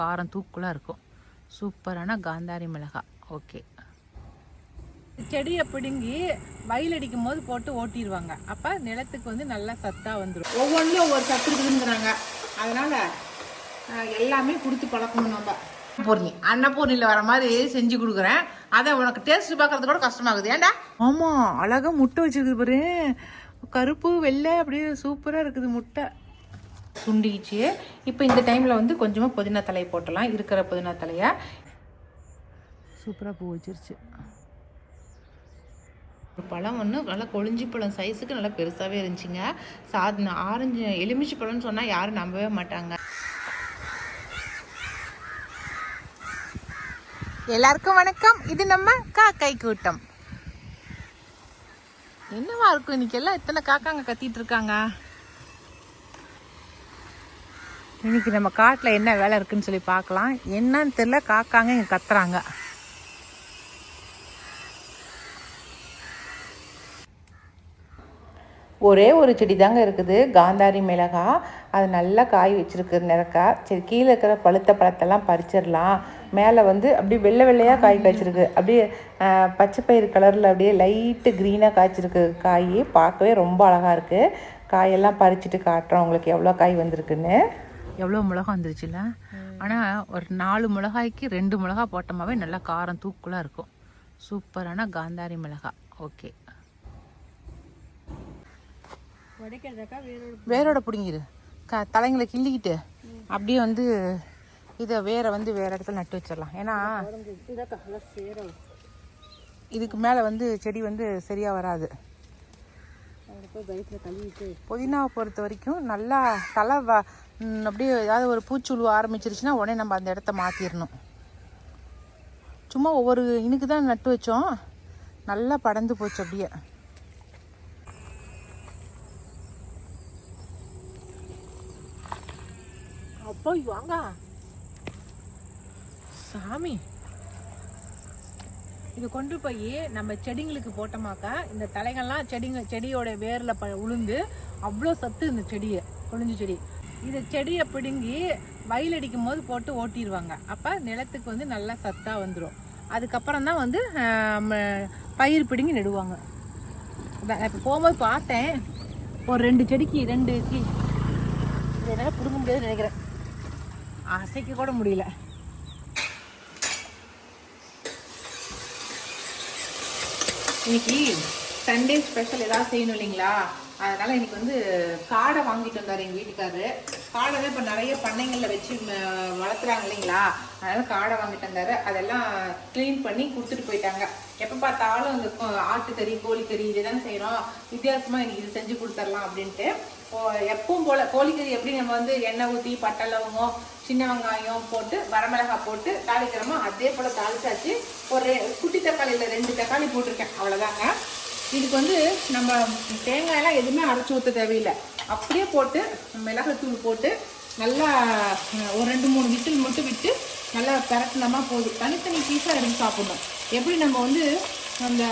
காரம் தூக்கலாக இருக்கும். சூப்பரான காந்தாரி மிளகாய். ஓகே, செடியை பிடுங்கி வயல் அடிக்கும் போது போட்டு ஓட்டிடுவாங்க. அப்போ நிலத்துக்கு வந்து நல்லா சத்தாக வந்துடும். ஒவ்வொன்றும் ஒவ்வொரு சத்து இருக்குதுங்கிறாங்க. அதனால் எல்லாமே கொடுத்து பழக்கணும். நம்ம பூர்ணி அன்னபூர்ணியில் வர மாதிரி செஞ்சு கொடுக்குறேன். அதை உனக்கு டேஸ்ட் பார்க்கறது கூட கஷ்டமாகுது. ஏன்டா? ஆமாம், அழகாக முட்டை வச்சுருக்குது பாரு. கருப்பு வெள்ளை அப்படியே சூப்பராக இருக்குது முட்டை. சுண்டிச்சு. இப்போ இந்த டைமில் வந்து கொஞ்சமாக புதினா தலையை போட்டலாம். இருக்கிற புதினா தலையை சூப்பராக பூ வச்சிருச்சு. ஒரு பழம் ஒன்று நல்லா கொழிஞ்சி பழம் சைஸுக்கு நல்லா பெருசாகவே இருந்துச்சுங்க. ஆரஞ்சு எலுமிச்சி பழம்னு சொன்னால் யாரும் நம்பவே மாட்டாங்க. எல்லாருக்கும் வணக்கம். இது நம்ம காக்கை கூட்டம். என்னவா இருக்கும் இன்னைக்கு? எல்லாம் இத்தனை காக்காங்க கத்திட்டு இருக்காங்க. இன்னைக்கு நம்ம காட்டில் என்ன வேலை இருக்குன்னு சொல்லி பார்க்கலாம். என்னன்னு தெரியல, காக்காங்க இங்கே கத்துறாங்க. ஒரே ஒரு செடி தாங்க இருக்குது, காந்தாரி மிளகாய். அது நல்லா காய் வச்சுருக்கு நிறக்கா. சரி, கீழே இருக்கிற பழுத்த பழத்தெல்லாம் பறிச்சிடலாம். மேலே வந்து அப்படியே வெள்ளை வெள்ளையாக காய் காய்ச்சிருக்கு. அப்படியே பச்சை பயிறு கலரில் அப்படியே லைட்டு க்ரீனாக காய்ச்சிருக்கு. காய் பார்க்கவே ரொம்ப அழகாக இருக்குது. காயெல்லாம் பறிச்சுட்டு காட்டுறோம் உங்களுக்கு எவ்வளோ காய் வந்திருக்குன்னு. எவ்வளோ மிளகா வந்துருச்சுல்ல. ஆனால் ஒரு 4 மிளகாய்க்கு 2 மிளகா போட்டோமாவே நல்லா காரம் தூக்கலாக இருக்கும். சூப்பரான காந்தாரி மிளகாய். ஓகே, வேரோட பிடிங்கிரு. தலைங்களை கிள்ளிக்கிட்டு அப்படியே வந்து இதை வேரை வந்து வேறு இடத்துல நட்டு வச்சிடலாம். ஏன்னா இதுக்கு மேலே வந்து செடி வந்து சரியாக வராது. புதினாவை பொறுத்த வரைக்கும் நல்லா தலை அப்படியே ஏதாவது ஒரு பூச்சுழு ஆரம்பிச்சிருச்சுன்னா உடனே நம்ம அந்த இடத்த மாற்றிடணும். சும்மா ஒவ்வொரு இனுக்கு தான் நட்டு வச்சோம், நல்லா படர்ந்து போச்சு அப்படியே. அப்போ வாங்க சாமி, இது கொண்டு போய் நம்ம செடிங்களுக்கு போட்டோமாக்கா இந்த தலைகள்லாம் செடியோட வேரில் உளுந்து அவ்வளோ சத்து இந்த செடியை கொழிஞ்சு செடி. இந்த செடியை பிடுங்கி வயல் அடிக்கும் போது போட்டு ஓட்டிடுவாங்க. அப்போ நிலத்துக்கு வந்து நல்லா சத்தாக வந்துடும். அதுக்கப்புறம் தான் வந்து பயிர் பிடுங்கி நடுவாங்க. இப்போ போகும்போது பார்த்தேன், ஒரு 2 செடிக்கு 2 என்னால் பிடுங்க முடியாதுன்னு நினைக்கிறேன். அசைக்க கூட முடியல. இன்னைக்கு சண்டே ஸ்பெஷல் ஏதாவது செய்யணும் இல்லைங்களா? அதனால இன்னைக்கு வந்து காடை வாங்கிட்டு வந்தார் எங்கள் வீட்டுக்காரரு. காடை தான் இப்போ நிறைய பண்ணைங்களில் வச்சு வளர்த்துறாங்க இல்லைங்களா? அதனால காடை வாங்கிட்டு வந்தார். அதெல்லாம் க்ளீன் பண்ணி கொடுத்துட்டு போயிட்டாங்க. எப்போ பார்த்தாலும் இந்த ஆட்டுக்கறி கோழிக்கறி இதை தான் செய்கிறோம், வித்தியாசமாக இன்னைக்கு இது செஞ்சு கொடுத்துடலாம் அப்படின்ட்டு. எப்பவும் போல் கோழிக்கறி எப்படி நம்ம வந்து எண்ணெய் ஊற்றி பட்டை லவங்கம் சின்ன வெங்காயம் போட்டு வரமிளகாய் போட்டு தாளிக்கிறோமோ அதே போல் தாளிச்சாச்சு. ஒரு குட்டி தக்காளியில் 2 தக்காளி போட்டிருக்கேன், அவ்வளோதாங்க. இதுக்கு வந்து நம்ம தேங்காயெல்லாம் எதுவுமே அரைச்சி ஊற்ற தேவையில்லை. அப்படியே போட்டு மிளகாத்தூள் போட்டு நல்லா ஒரு 2-3 விசில் மட்டும் விட்டு நல்லா பரட்டினமா போதும். தனித்தனி பீஸாக எடுத்து சாப்பிடணும். எப்படி நம்ம வந்து அந்த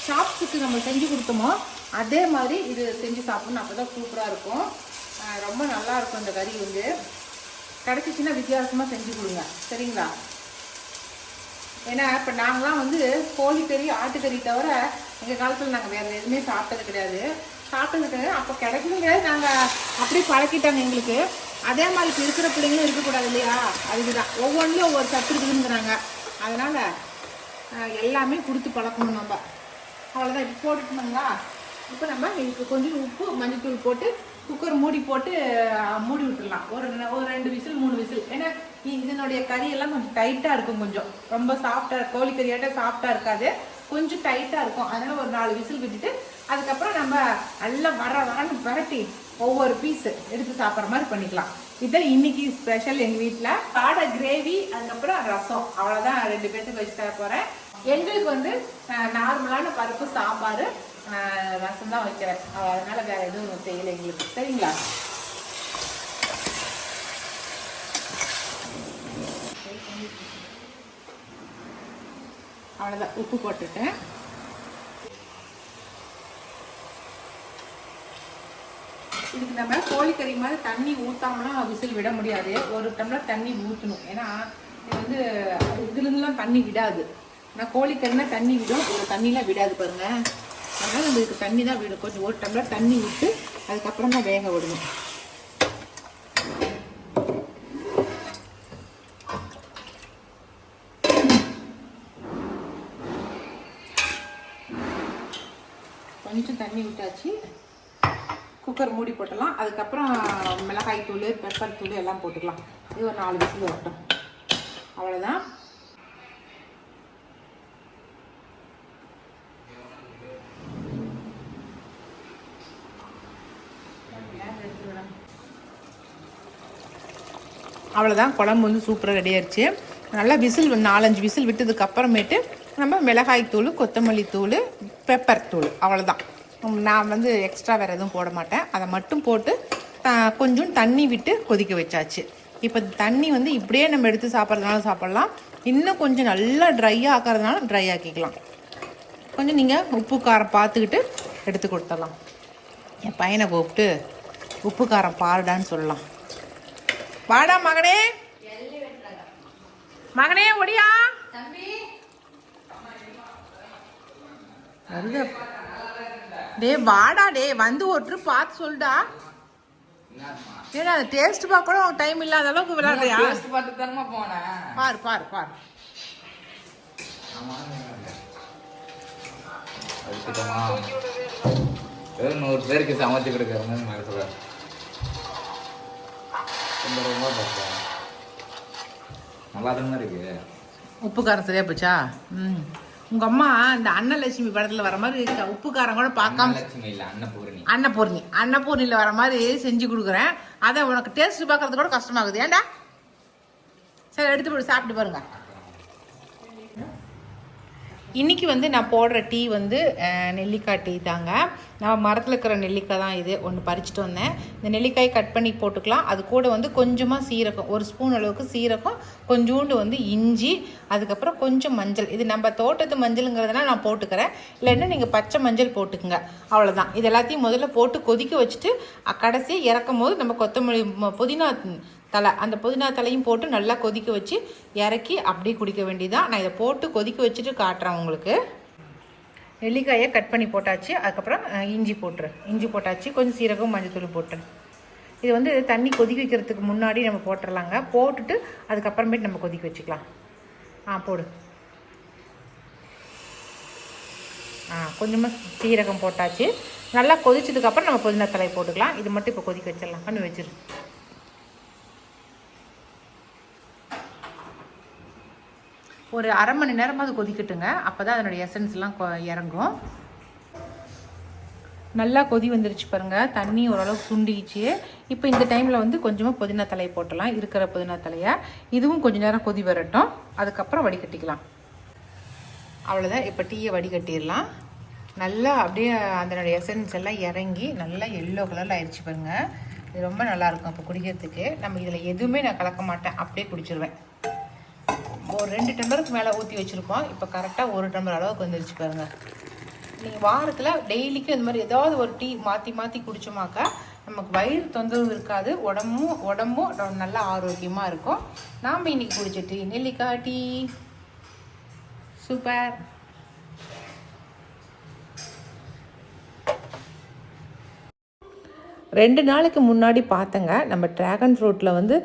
சாப்ஸுக்கு நம்ம செஞ்சு கொடுத்தோமோ அதே மாதிரி இது செஞ்சு சாப்பிடணும். அப்போ தான் சூப்பராக இருக்கும். ரொம்ப நல்லாயிருக்கும். இந்த கறி வந்து கிடச்சிச்சின்னா வித்தியாசமாக செஞ்சு கொடுங்க, சரிங்களா? ஏன்னா இப்போ நாங்களாம் வந்து கோழிக்கறி ஆட்டுக்கறி தவிர எங்கள் காலத்தில் நாங்கள் வேறு எதுவுமே சாப்பிட்டது கிடையாது. அப்போ கிடைக்கவும் கிடையாது. நாங்கள் அப்படியே பழக்கிட்டாங்க எங்களுக்கு. அதே மாதிரி இப்போ இருக்கிற பிள்ளைங்களும் இருக்கக்கூடாது இல்லையா? அதுக்கு தான் ஒவ்வொன்றும் ஒவ்வொரு சத்து இருக்குதுங்கிறாங்க. அதனால் எல்லாமே கொடுத்து பழக்கணும் நம்ம. அவ்வளோதான். இப்போ போட்டுட்டோங்களா? இப்போ நம்ம இதுக்கு கொஞ்சம் உப்பு மஞ்சத்தூள் போட்டு குக்கர் மூடி போட்டு மூடி விட்டுடலாம். ஒரு 2 விசில் 3 விசில். ஏன்னா இதனுடைய கறியெல்லாம் கொஞ்சம் டைட்டாக இருக்கும். கொஞ்சம் ரொம்ப சாஃப்டாக, கோழிக்கறியாட்ட சாஃப்டாக இருக்காது, கொஞ்சம் டைட்டாக இருக்கும். அதனால் ஒரு 4 விசில் விட்டுட்டு அதுக்கப்புறம் நம்ம நல்லா வரன்னு பரட்டி ஒவ்வொரு பீஸ் எடுத்து சாப்பிட்ற மாதிரி பண்ணிக்கலாம். இதுதான் இன்னைக்கு ஸ்பெஷல் எங்கள் வீட்டில். காடை கிரேவி, அதுக்கப்புறம் ரசம், அவ்வளோதான். 2 பேர்த்துக்கு வச்சு தர போகிறேன். எங்களுக்கு வந்து நார்மலான பருப்பு சாம்பார் ரசம் தான் வைக்கிறேன். அதனால வேற எதுவும் செய்யலை எங்களுக்கு, சரிங்களா? அவ்வளோதான். உப்பு போட்டுட்டேன். இதுக்கு நம்ம கோழிக்கறி மாதிரி தண்ணி ஊற்றாமலாம் விசில் விட முடியாது. ஒரு டம்ளர் தண்ணி ஊற்றணும். ஏன்னா இது வந்து இதுலேருந்துலாம் தண்ணி விடாது. நான் கோழிக்கறினா தண்ணி விடும், ஒரு தண்ணிலாம் விடாது பாருங்க. அதனால் நம்மளுக்கு தண்ணி தான் விடும். கொஞ்சம் ஒரு டம்ளர் தண்ணி விட்டு அதுக்கப்புறம் தான் வேக விடணும். கொஞ்சம் தண்ணி விட்டாச்சு. குக்கர் மூடி போட்டலாம். அதுக்கப்புறம் மிளகாய் தூள், பெப்பர் தூள் எல்லாம் போட்டுக்கலாம். இது ஒரு 4 விசில் வரட்டும். அவ்வளோதான். அவ்வளோதான். குழம்பு வந்து சூப்பராக ரெடி ஆயிடுச்சு. நல்லா விசில் 4-5 விசில் விட்டதுக்கு அப்புறமேட்டு நம்ம மிளகாய் தூள், கொத்தமல்லி தூள், பெப்பர் தூள் அவ்வளோதான். நான் வந்து எக்ஸ்ட்ரா வேறு எதுவும் போட மாட்டேன். அதை மட்டும் போட்டு கொஞ்சம் தண்ணி விட்டு கொதிக்க வச்சாச்சு. இப்போ தண்ணி வந்து இப்படியே நம்ம எடுத்து சாப்பிட்றதுனால சாப்பிட்லாம். இன்னும் கொஞ்சம் நல்லா ட்ரையாக ஆக்கிறதுனால ட்ரை ஆக்கிக்கலாம். கொஞ்சம் நீங்கள் உப்பு காரம் பார்த்துக்கிட்டு எடுத்து கொடுத்துடலாம். என் பையனை கூப்பிட்டு உப்பு காரம் பாருடான்னு சொல்லலாம். வாடா மகனே, மகனே ஒடியா வருது. டே வாடா, டே வந்து ஒரு ட்ரிப் பார்த்து சொல்லுடா. ஏன்னா அது டேஸ்ட் பார்க்க கூட டைம் இல்லாத அளவுக்கு விளையாடுறியா? பாரு பாரு பாரு. வெறும் 100 பேருக்கு சமைச்சு கொடுக்குறேன். நல்லா தானே இருக்கு. உப்பு காரம் சரியா போச்சா? உங்க அம்மா இந்த அன்னலட்சுமி படத்துல வர மாதிரி உப்பு காரம் கூட பார்க்காம, அன்னபூர்ணியில வர மாதிரி செஞ்சு கொடுக்குறேன். அதை உனக்கு டேஸ்ட் பார்க்கறது கூட கஷ்டமாகுது. ஏன்டா? சரி எடுத்து போட்டு சாப்பிட்டு பாருங்க. இன்றைக்கி வந்து நான் போடுற டீ வந்து நெல்லிக்காய் டீ தாங்க. நான் மரத்தில் இருக்கிற நெல்லிக்காய் தான் இது. ஒன்று பறிச்சுட்டு வந்தேன். இந்த நெல்லிக்காய் கட் பண்ணி போட்டுக்கலாம். அது கூட வந்து கொஞ்சமாக சீரகம், 1 ஸ்பூன் அளவுக்கு சீரகம், கொஞ்சோண்டு வந்து இஞ்சி, அதுக்கப்புறம் கொஞ்சம் மஞ்சள். இது நம்ம தோட்டத்து மஞ்சளுங்கிறதுனால நான் போட்டுக்கிறேன். இல்லைன்னா நீங்கள் பச்சை மஞ்சள் போட்டுக்குங்க. அவ்வளோதான். இது எல்லாத்தையும் முதல்ல போட்டு கொதிக்க வச்சுட்டு கடைசியாக இறக்கும் போது நம்ம கொத்தமல்லி, புதினா தலை, அந்த புதினா தலையும் போட்டு நல்லா கொதிக்க வச்சு இறக்கி அப்படியே குடிக்க வேண்டியதான். நான் இதை போட்டு கொதிக்க வச்சுட்டு காட்டுறேன் உங்களுக்கு. நெல்லிக்காயை கட் பண்ணி போட்டாச்சு. அதுக்கப்புறம் இஞ்சி போட்டாச்சு. கொஞ்சம் சீரகம், மஞ்சத்தூள் போட்டுரு. இது வந்து தண்ணி கொதிக்க வைக்கிறதுக்கு முன்னாடி நம்ம போட்டுடலாங்க. போட்டுட்டு அதுக்கப்புறமேட்டு நம்ம கொதிக்க வச்சுக்கலாம். போடு. கொஞ்சமாக சீரகம் போட்டாச்சு. நல்லா கொதிச்சதுக்கப்புறம் நம்ம புதினா தலையை போட்டுக்கலாம். இது மட்டும் இப்போ கொதிக்க வச்சிடலாம். பண்ணி வச்சிரு. ஒரு அரை மணி நேரமாவது கொதிக்கட்டுங்க. அப்போ தான் அதனுடைய எசன்ஸ்லாம் இறங்கும். நல்லா கொதி வந்துருச்சு பாருங்கள். தண்ணி ஓரளவுக்கு சுண்டிச்சு. இப்போ இந்த டைமில் வந்து கொஞ்சமாக புதினா தலையை போட்டலாம். இருக்கிற புதினா தலையை இதுவும் கொஞ்சம் நேரம் கொதி வரட்டும். அதுக்கப்புறம் வடிகட்டிக்கலாம். அவ்வளோதான். இப்போ டீயை வடிகட்டிடலாம். நல்லா அப்படியே அதனுடைய எசன்ஸ் எல்லாம் இறங்கி நல்லா எல்லோ கலரில் ஆயிடுச்சு பாருங்கள். இது ரொம்ப நல்லாயிருக்கும் இப்போ குடிக்கிறதுக்கு. நம்ம இதில் எதுவுமே நான் கலக்க மாட்டேன். அப்படியே குடிச்சிருவேன். ஒரு 2 டம்ளருக்கு மேலே ஊற்றி வச்சுருப்போம். இப்போ கரெக்டாக 1 டம்ளர் அளவுக்கு வந்துருச்சு பாருங்கள். நீங்கள் வாரத்தில் டெய்லிக்கும் இந்த மாதிரி ஏதாவது ஒரு டீ மாற்றி குடிச்சோமாக்கா நமக்கு வயிறு தொந்தரவு இருக்காது. உடம்பும் நல்லா ஆரோக்கியமாக இருக்கும். நாம் இன்றைக்கி குடிச்ச டீ நெல்லிக்காய் டீ. சூப்பர். ரெண்டு நாளைக்கு முன்னாடி பார்த்தேங்க, நம்ம ட்ராகன் ஃப்ரூட்டில் வந்து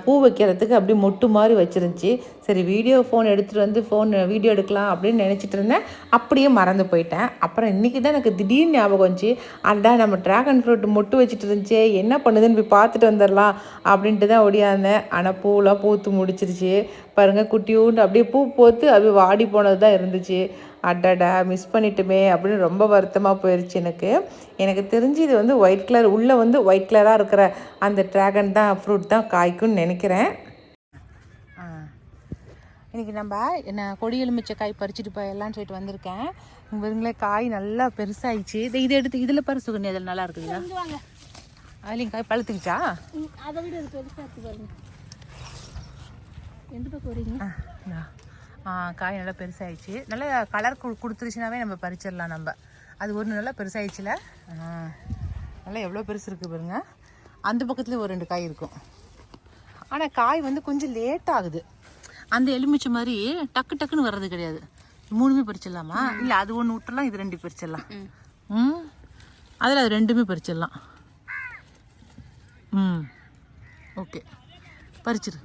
பூ வைக்கிறதுக்கு அப்படி மொட்டு மாதிரி வச்சுருந்துச்சி. சரி ஃபோன் எடுத்துகிட்டு வந்து வீடியோ எடுக்கலாம் அப்படின்னு நினச்சிட்டு இருந்தேன். அப்படியே மறந்து போயிட்டேன். அப்புறம் இன்றைக்கி தான் எனக்கு திடீர்னு ஞாபகம் வந்துச்சு, அடா நம்ம ட்ராகன் ஃப்ரூட் மொட்டு வச்சுட்டு இருந்துச்சு, என்ன பண்ணுதுன்னு போய் பார்த்துட்டு வந்துடலாம் அப்படின்ட்டு தான் ஓடியாந்தேன். ஆனால் பூவெலாம் பூத்து முடிச்சிருச்சு பாருங்கள். குட்டியூண்டு அப்படியே பூ போத்து அப்படியே வாடி போனது தான் இருந்துச்சு. அடடா மிஸ் பண்ணிட்டுமே அப்படின்னு ரொம்ப வருத்தமாக போயிடுச்சு எனக்கு தெரிஞ்சு இது வந்து ஒயிட் கலர், உள்ளே வந்து ஒயிட் கலராக இருக்கிற அந்த ட்ராகன் தான் ஃப்ரூட் தான் காய்க்குன்னு நினைக்கிறேன். இன்றைக்கி நம்ம கொடி எலுமிச்சை காய் பறிச்சுட்டு போயலான்னு சொல்லிட்டு வந்திருக்கேன். இவங்களே காய் நல்லா பெருசாகிடுச்சு. இதை எடுத்து இதில் பறிச்சு சுகண்ணி அதில் நல்லா இருக்குதுங்களா? அதுலேயும் காய் பழுத்துக்குச்சா? அதை விட பெருசாக எந்த பக்கம் வரீங்க? காய் நல்லா பெருசாகிடுச்சு. நல்லா கலர் கொடுத்துருச்சுனாவே நம்ம பறிச்சிடலாம். நம்ம அது ஒன்று நல்லா பெருசாகிடுச்சுல. நல்லா எவ்வளோ பெருசு இருக்குது பாருங்க. அந்த பக்கத்தில் ஒரு 2 காய் இருக்கும். ஆனால் காய் வந்து கொஞ்சம் லேட் ஆகுது. அந்த எலுமிச்சை மாதிரி டக்கு டக்குன்னு வர்றது கிடையாது. 3மே பறிச்சிடலாமா? இல்லை அது ஒன்று விட்டுறலாம், இது 2 பறிச்சிடலாம். அதில் அது 2மே பறிச்சிடலாம். ஓகே, பறிச்சிரு.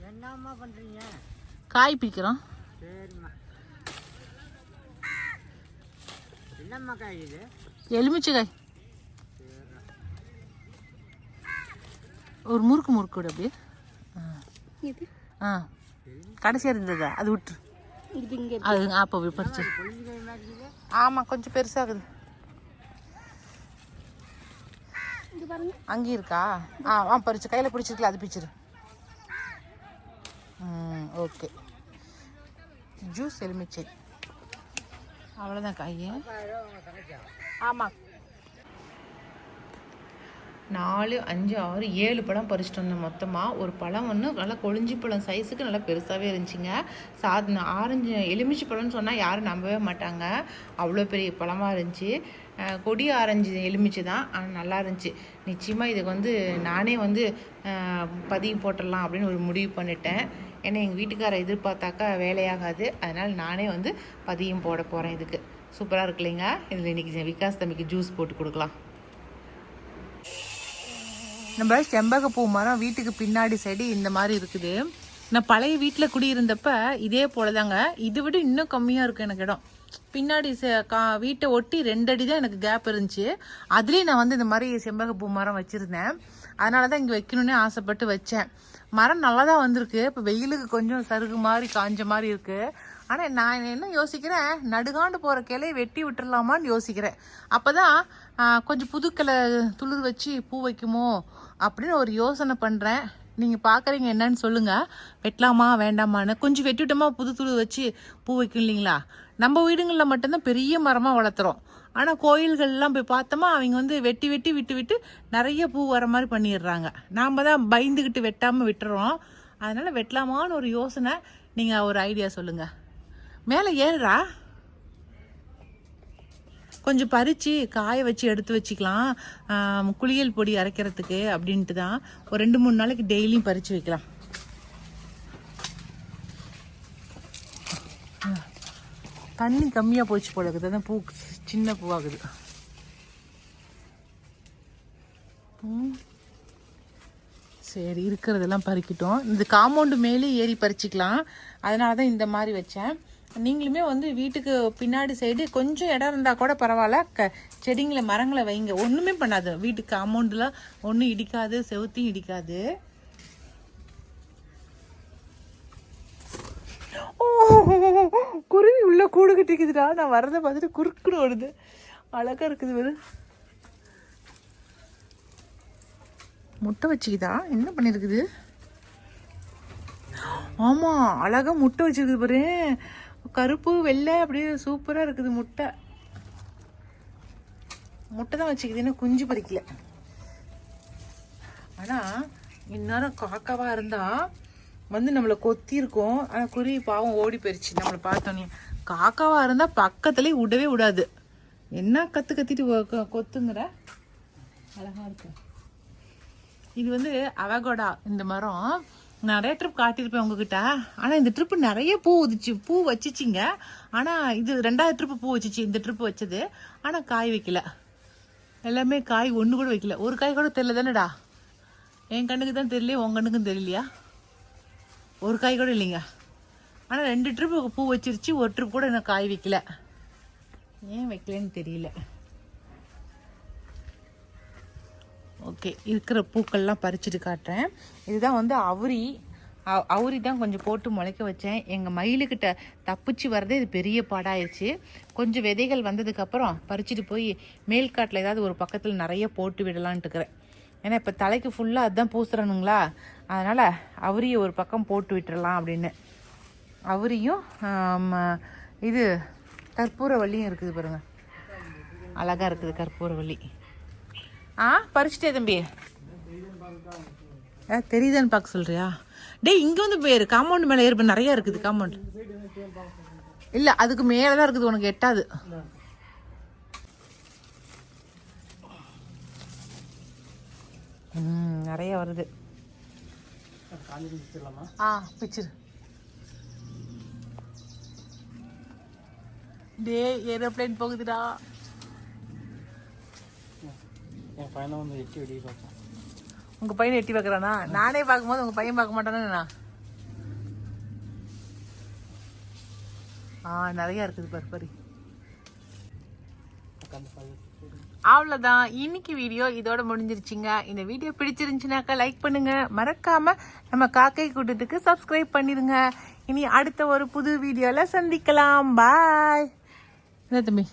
என்னம்மா பண்ணுறீங்க? காய் பிக்கிறோம். சரிம்மா. என்னம்மா காய் இது? எலுமிச்சை காய். ஒரு முறுக்கு விட அப்படியே. கடைசியாக இருந்ததா அது விட்டு அது அப்போ போய் பறிச்சு. ஆமாம், கொஞ்சம் பெருசாகுது. அங்கேயும் இருக்கா? பறிச்சு கையில் பிடிச்சிருக்கல, அது பிடிச்சிரு. ஓகே, ஜூஸ் எலுமிச்சை அவ்வளோதான் காய். ஆமாம், 4, 5, 6, 7 பழம் பறிச்சிட்டு வந்தேன் மொத்தமாக. ஒரு பழம் ஒன்று நல்லா கொழிஞ்சி பழம் சைஸுக்கு நல்லா பெருசாகவே இருந்துச்சுங்க. ஆரஞ்சு எலுமிச்சை பழம்னு சொன்னால் யாரும் நம்பவே மாட்டாங்க, அவ்வளோ பெரிய பழமாக இருந்துச்சு. கொடி ஆரஞ்சு எலுமிச்சை தான், ஆனால் நல்லா இருந்துச்சு. நிச்சயமாக இதுக்கு வந்து நானே வந்து பதியம் போட்டுடலாம் அப்படின்னு ஒரு முடிவு பண்ணிட்டேன். ஏன்னா எங்கள் வீட்டுக்காரை எதிர்பார்த்தாக்கா வேலையாகாது. அதனால் நானே வந்து பதியம் போட போகிறேன். இதுக்கு சூப்பராக இருக்கு இல்லைங்க. இதில் இன்றைக்கி விகாஸ் தம்பிக்கு ஜூஸ் போட்டு கொடுக்கலாம். நம்ம செம்பகப்பூ மரம் வீட்டுக்கு பின்னாடி சைடு இந்த மாதிரி இருக்குது. நான் பழைய வீட்டில் குடியிருந்தப்ப இதே போல தாங்க. இதை விட இன்னும் கம்மியாக இருக்கும் எனக்கு இடம். பின்னாடி வீட்டை ஒட்டி 2 அடி தான் எனக்கு கேப் இருந்துச்சு. அதுலேயும் நான் வந்து இந்த மாதிரி செம்பகப்பூ மரம் வச்சுருந்தேன். அதனால தான் இங்கே வைக்கணுன்னே ஆசைப்பட்டு வச்சேன். மரம் நல்லா தான் வந்திருக்கு. இப்போ வெயிலுக்கு கொஞ்சம் சருகு மாதிரி காஞ்ச மாதிரி இருக்குது. ஆனால் நான் என்ன யோசிக்கிறேன், நடுகாண்டு போகிற கிளையை வெட்டி விட்டுறலாமான்னு யோசிக்கிறேன். அப்போ தான் கொஞ்சம் புது கிளை துளிர் வச்சு பூ வைக்குமோ அப்படின்னு ஒரு யோசனை பண்ணுறேன். நீங்கள் பார்க்குறீங்க என்னன்னு சொல்லுங்கள், வெட்டலாமா வேண்டாமான்னு. கொஞ்சம் வெட்டிவிட்டோமா புது துளிர் வச்சு பூ வைக்கும் இல்லைங்களா. நம்ம வீடுங்களில் மட்டும்தான் பெரிய மரமாக வளர்த்துறோம். ஆனால் கோயில்கள்லாம் போய் பார்த்தோமா அவங்க வந்து வெட்டி விட்டு நிறைய பூ வர மாதிரி பண்ணிடுறாங்க. நாம் தான் பயந்துக்கிட்டு வெட்டாமல் விட்டுறோம். அதனால் வெட்டலாமான்னு ஒரு யோசனை. நீங்கள் ஒரு ஐடியா சொல்லுங்கள். மேலே ஏறுறா, கொஞ்சம் பறித்து காய வச்சு எடுத்து வச்சுக்கலாம், குளியல் பொடி அரைக்கிறதுக்கு அப்படின்ட்டு தான். ஒரு 2-3 நாளைக்கு டெய்லியும் பறித்து வைக்கலாம். தண்ணி கம்மியாக போச்சு போல இருக்குது, அதான் பூ சின்ன பூவாகுது. சரி, இருக்கிறதெல்லாம் பறிக்கிட்டோம். இந்த காம்பவுண்டு மேலே ஏறி பறிச்சிக்கலாம். அதனால தான் இந்த மாதிரி வச்சேன். நீங்களுமே வந்து வீட்டுக்கு பின்னாடி சைடு கொஞ்சம் இடம் இருந்தால் கூட பரவாயில்ல, செடிங்களை மரங்களை வைங்க, ஒன்றுமே பண்ணாது. வீட்டுக்கு காம்பவுண்டில் ஒன்றும் இடிக்காது, செவுத்தையும் இடிக்காது. குருவி உள்ள கூடு கட்டிக்குதுடா. நான் வரதை பார்த்துட்டு குறுக்குன்னு வருது, அழகா இருக்குது. வெறு முட்டை வச்சுக்குதா, என்ன பண்ணிருக்குது? ஆமா, அழகா முட்டை வச்சிருக்குது பாரு, கருப்பு வெள்ளை அப்படியே சூப்பரா இருக்குது. முட்டை தான் வச்சுக்குது, இன்னும் குஞ்சு பறிக்கல. ஆனா இந்நேரம் காக்காவா இருந்தா வந்து நம்மளை கொத்தி இருக்கும். ஆனா குருவி பாவம் ஓடி போயிருச்சு நம்மளை பார்த்தோன்னே. காக்காவா இருந்தா பக்கத்துலயே விடவே விடாது. என்ன கத்திட்டு கொத்துங்கிற, அழகா இருக்கு. இது வந்து அவகோடா. இந்த மரம் நிறைய ட்ரிப் காட்டியிருப்பேன் உங்ககிட்ட. ஆனால் இந்த ட்ரிப்பு நிறைய பூ வச்சிச்சிங்க. ஆனால் இது 2வது ட்ரிப்பு பூ வச்சிச்சு, இந்த ட்ரிப்பு வச்சது. ஆனால் காய் வைக்கல, எல்லாமே காய் ஒன்று கூட வைக்கல. ஒரு காய் கூட தெரியல தானேடா. என் கண்ணுக்கு தான் தெரியல, உன் கண்ணுக்கும் தெரியலையா? ஒரு காய் கூட இல்லைங்க. ஆனால் 2 ட்ரிப்பு பூ வச்சிருச்சு, ஒரு ட்ரிப் கூட இன்னும் காய் வைக்கல. ஏன் வைக்கலன்னு தெரியல. ஓகே, இருக்கிற பூக்கள்லாம் பறிச்சுட்டு காட்டுறேன். இதுதான் வந்து அவுரி தான் கொஞ்சம் போட்டு முளைக்க வச்சேன். எங்கள் மயிலுக்கிட்ட தப்பிச்சு வரதே இது பெரிய பாடாயிருச்சு. கொஞ்சம் விதைகள் வந்ததுக்கப்புறம் பறிச்சுட்டு போய் மேல்காட்டில் ஏதாவது ஒரு பக்கத்தில் நிறைய போட்டு விடலான்ட்டு இருக்கிறேன். ஏன்னா இப்போ தலைக்கு ஃபுல்லாக அதுதான் பூசுறனுங்களா, அதனால் அவுரியை ஒரு பக்கம் போட்டு விட்டுறலாம் அப்படின்னு. அவுரியும் இது கற்பூரவள்ளியும் இருக்குது பாருங்க, அழகாக இருக்குது கற்பூரவள்ளி. பறிச்சுட்டே தம்பி, தெரியுதான்னு பார்க்க சொல்றியா? டேய், இங்கே வந்து போயிரு, காம்பவுண்ட் மேலே ஏறு, நிறையா இருக்குது காம்பவுண்ட். இல்லை, அதுக்கு மேலே தான் இருக்குது, உனக்கு எட்டாது. நிறைய வருது. பிச்சிரு டே ஏரோப்ளேன் போகுதுடா. என் பையனை வந்து எட்டி வெளியே பார்ப்பேன். உங்க பையனை எட்டி பார்க்கறானா? நானே பார்க்கும்போது உங்க பையன் பார்க்க மாட்டானா? நிறைய இருக்குது பாரு பாரு. அவ்வளோதான், இன்னைக்கு வீடியோ இதோட முடிஞ்சிருச்சுங்க. இந்த வீடியோ பிடிச்சிருந்துச்சுனாக்கா லைக் பண்ணுங்க, மறக்காம நம்ம காக்கை கூட்டத்துக்கு சப்ஸ்கிரைப் பண்ணிருங்க. இனி அடுத்த ஒரு புது வீடியோல சந்திக்கலாம். பாய். என்ன தம்பி?